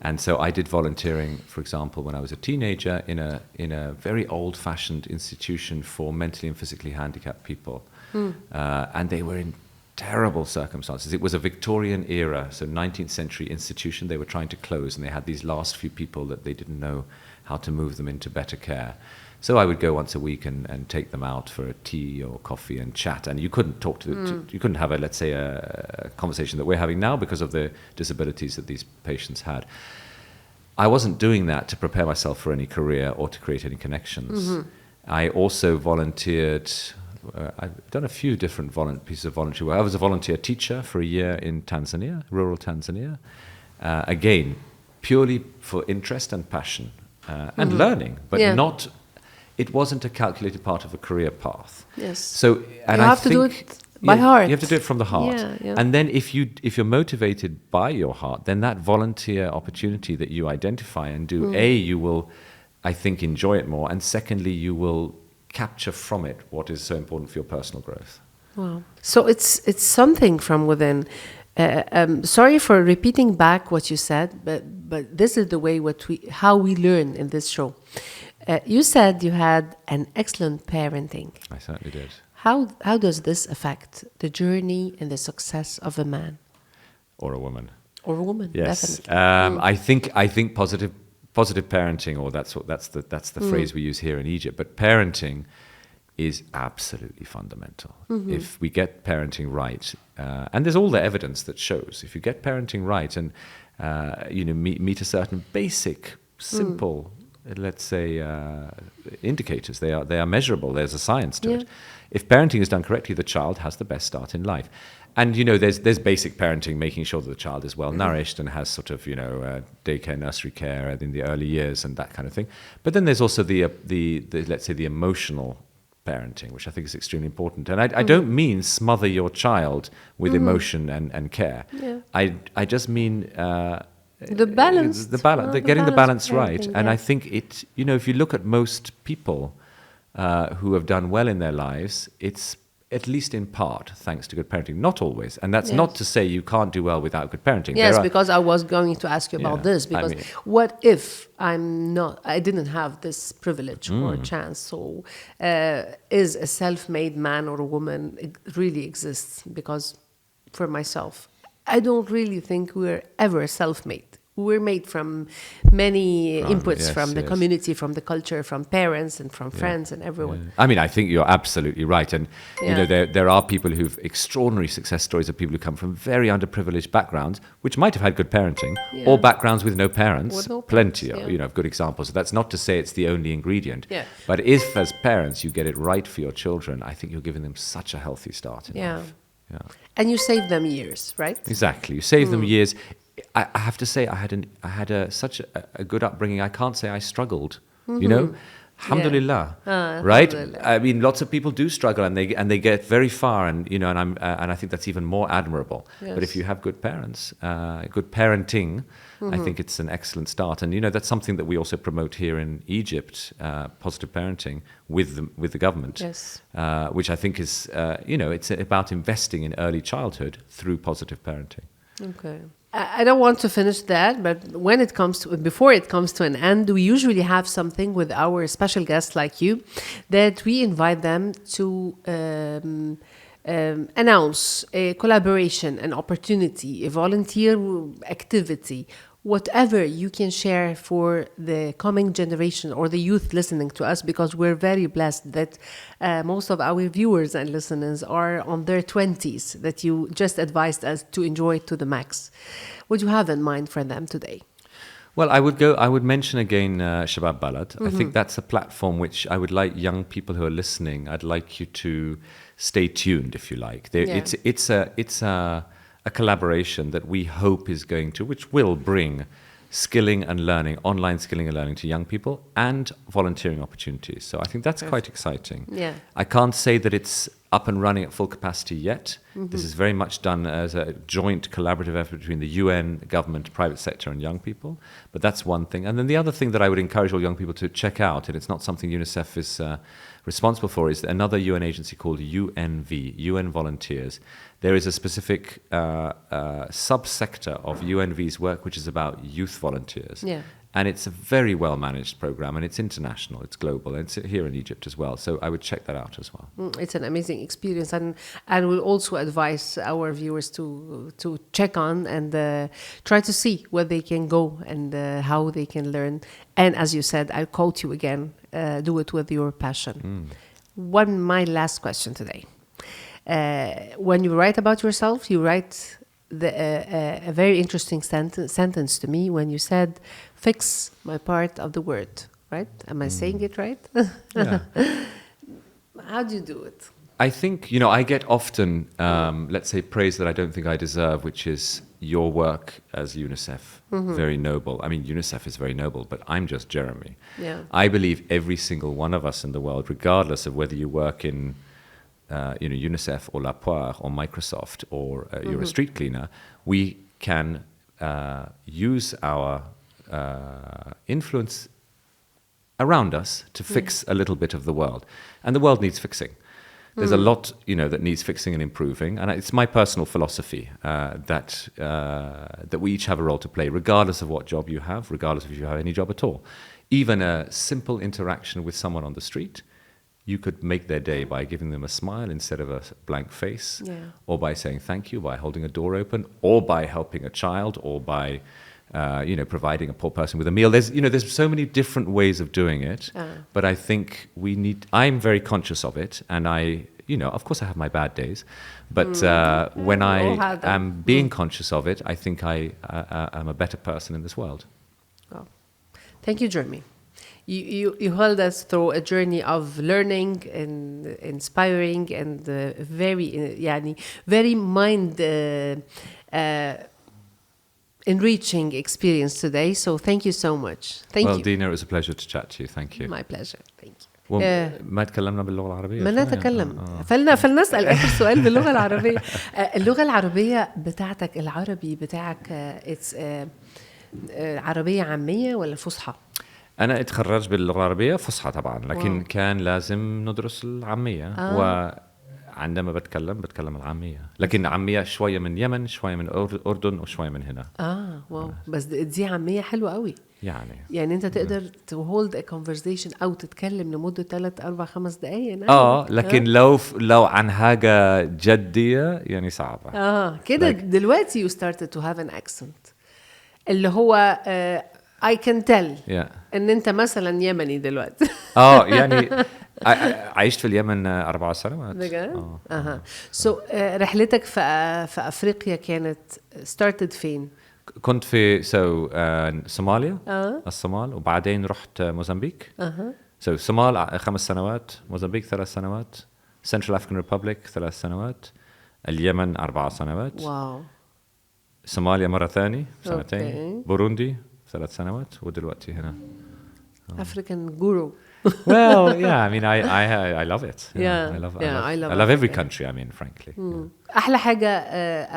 And so I did volunteering, for example, when I was a teenager in a very old-fashioned institution for mentally and physically handicapped people, and they were in terrible circumstances. It was a Victorian era, so 19th century institution. They were trying to close, and they had these last few people that they didn't know how to move them into better care. So I would go once a week and take them out for a tea or coffee and chat. And you couldn't talk you couldn't have a conversation that we're having now because of the disabilities that these patients had. I wasn't doing that to prepare myself for any career or to create any connections. I also volunteered. I've done a few different pieces of volunteer work. I was a volunteer teacher for a year in Tanzania, rural Tanzania. Again, purely for interest and passion and learning, but it wasn't a calculated part of a career path. Yes. So, and you have to do it by heart. You have to do it from the heart. Yeah. And then if you're motivated by your heart, then that volunteer opportunity that you identify and do, you will, I think, enjoy it more. And secondly, you will capture from it what is so important for your personal growth. Wow. So it's something from within. Sorry for repeating back what you said, but this is the way how we learn in this show. You said you had an excellent parenting. I certainly did. How does this affect the journey and the success of a man or a woman? Or a woman, yes. Definitely. I think positive parenting, or that's the phrase we use here in Egypt. But parenting is absolutely fundamental. If we get parenting right, and there's all the evidence that shows, if you get parenting right and meet a certain basic, simple let's say, indicators. They are measurable. There's a science to it. If parenting is done correctly, the child has the best start in life. And, there's basic parenting, making sure that the child is well nourished and has sort of, daycare, nursery care in the early years and that kind of thing. But then there's also the let's say, the emotional parenting, which I think is extremely important. And I don't mean smother your child with emotion and care. Yeah. I just mean the balance, getting the balance right. parenting, And I think if you look at most people who have done well in their lives, it's at least in part thanks to good parenting. Not always, and that's not to say you can't do well without good parenting. Yes, because I was going to ask you about this. Because what if I didn't have this privilege or chance? So, is a self-made man or a woman it really exists? Because for myself, I don't really think we're ever self-made. We're made from many inputs from the community, from the culture, from parents and from friends and everyone. Yeah. I mean, I think you're absolutely right. And, there are people who've extraordinary success stories of people who come from very underprivileged backgrounds, which might have had good parenting, or backgrounds with no parents. Plenty of good examples. So that's not to say it's the only ingredient. Yeah. But if, as parents, you get it right for your children, I think you're giving them such a healthy start in life. Yeah. And you save them years, right? Exactly. You save them years. I have to say, I had such a good upbringing. I can't say I struggled. Alhamdulillah, right? Alhamdulillah. I mean, lots of people do struggle, and they get very far, and I think that's even more admirable. Yes. But if you have good parents, good parenting, I think it's an excellent start. And that's something that we also promote here in Egypt, positive parenting with the government, which I think is it's about investing in early childhood through positive parenting. Okay. I don't want to finish that, but before it comes to an end, we usually have something with our special guests like you that we invite them to announce a collaboration, an opportunity, a volunteer activity, whatever you can share for the coming generation or the youth listening to us, because we're very blessed that most of our viewers and listeners are on their 20s, that you just advised us to enjoy it to the max. What do you have in mind for them today? Well, I would mention again Shabab Balad. I think that's a platform which I would like young people who are listening, I'd like you to stay tuned, if you like. It's a collaboration that we hope which will bring skilling and learning, online skilling and learning to young people, and volunteering opportunities. So I think that's quite exciting. Yeah. I can't say that it's up and running at full capacity yet. This is very much done as a joint collaborative effort between the UN, government, private sector, and young people. But that's one thing. And then the other thing that I would encourage all young people to check out, and it's not something UNICEF is responsible for, is another UN agency called UNV, UN Volunteers. There is a specific subsector of UNV's work which is about youth volunteers. Yeah. And it's a very well-managed program, and it's international, it's global, and it's here in Egypt as well. So I would check that out as well. It's an amazing experience, and we'll also advise our viewers to check on and try to see where they can go and how they can learn. And as you said, I'll quote you again, do it with your passion. My last question today. When you write about yourself, you write a very interesting sentence to me when you said, fix my part of the word, right? Am I saying it right? Yeah. How do you do it? I think, I get often, let's say, praise that I don't think I deserve, which is your work as UNICEF, very noble. I mean, UNICEF is very noble, but I'm just Jeremy. Yeah. I believe every single one of us in the world, regardless of whether you work in UNICEF or La Poire or Microsoft or you're a street cleaner, we can use our influence around us to fix a little bit of the world. And the world needs fixing. There's a lot, that needs fixing and improving. And it's my personal philosophy that we each have a role to play, regardless of what job you have, regardless if you have any job at all. Even a simple interaction with someone on the street, you could make their day by giving them a smile instead of a blank face, or by saying thank you, by holding a door open, or by helping a child, or by providing a poor person with a meal. There's so many different ways of doing it, but I think I'm very conscious of it, and of course I have my bad days, but when I am being conscious of it, I think I am a better person in this world. Oh. Thank you, Jeremy. You held us through a journey of learning and inspiring and very mind enriching experience today. So thank you so much. Thank you. Dina, it was a pleasure to chat to you. Thank you. My pleasure. Thank you. ما تكلمنا باللغة العربية. ما نتكلم. فلنسأل آخر سؤال باللغة العربية. اللغة العربية بتاعتك العربي بتاعك عربية عامية ولا فصحى؟ أنا اتخرجت باللغة العربية فصحى طبعا، لكن كان لازم ندرس العامية. وعندما بتكلم العامية، لكن عامية شوية من يمن، شوية من أردن، وشوية من هنا. واو. بس دي عامية حلوة قوي. يعني أنت تقدر to hold a conversation أو تتكلم لمدة 3 4 5 دقايق. لكن لو عن حاجة جدية يعني صعبة. كده دلوقتي you started to have an accent اللي هو I can tell إن أنت مثلا يمني دلوقتي. يعني عشت في اليمن 4 سنوات. بجد؟ So رحلتك في أفريقيا كانت started فين؟ كنت في صوماليا. الصومال، وبعدين رحت موزمبيق. صومال 5 سنوات، موزمبيق 3 سنوات، Central African Republic 3 سنوات، اليمن 4 سنوات. واو. صوماليا مرة ثانية 2 سنين، بوروندي 3 سنوات، ودلوقتي هنا. African guru. Well, yeah, I mean, I love it. I love every country. I mean, frankly. أحلى حاجة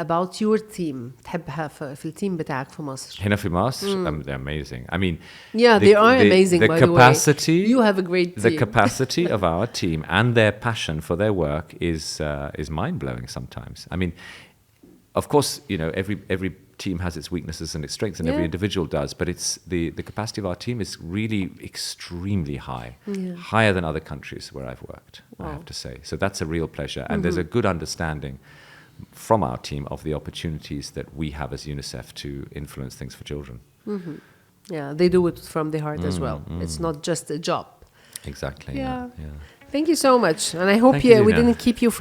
about your team تحبها في التيم بتاعك في مصر؟ هنا في مصر, they're amazing. I mean, they are amazing. The by capacity, the way. You have a great team. The capacity of our team and their passion for their work is mind blowing sometimes. I mean, of course, you know, every team has its weaknesses and its strengths, and every individual does, but it's the capacity of our team is really extremely high, higher than other countries where I've worked. I have to say, so that's a real pleasure, and there's a good understanding from our team of the opportunities that we have as UNICEF to influence things for children. They do it from the heart as well. It's not just a job. Exactly. Thank you so much, and I hope we didn't keep you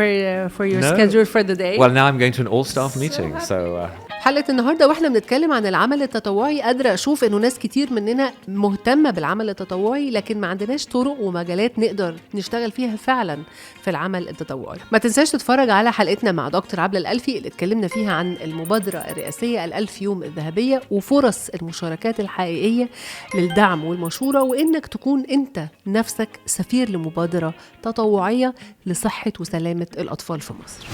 for your schedule for the day. Well, now I'm going to an all-staff meeting, so. حلقة النهاردة واحنا بنتكلم عن العمل التطوعي قادرة أشوف إنه ناس كتير مننا مهتمة بالعمل التطوعي، لكن ما عندناش طرق ومجالات نقدر نشتغل فيها فعلا في العمل التطوعي. ما تنساش تتفرج على حلقتنا مع دكتور عبدل الألفي اللي اتكلمنا فيها عن المبادرة الرئاسية 1000 يوم الذهبية وفرص المشاركات الحقيقية للدعم والمشورة، وإنك تكون أنت نفسك سفير لمبادرة تطوعية لصحة وسلامة الأطفال في مصر.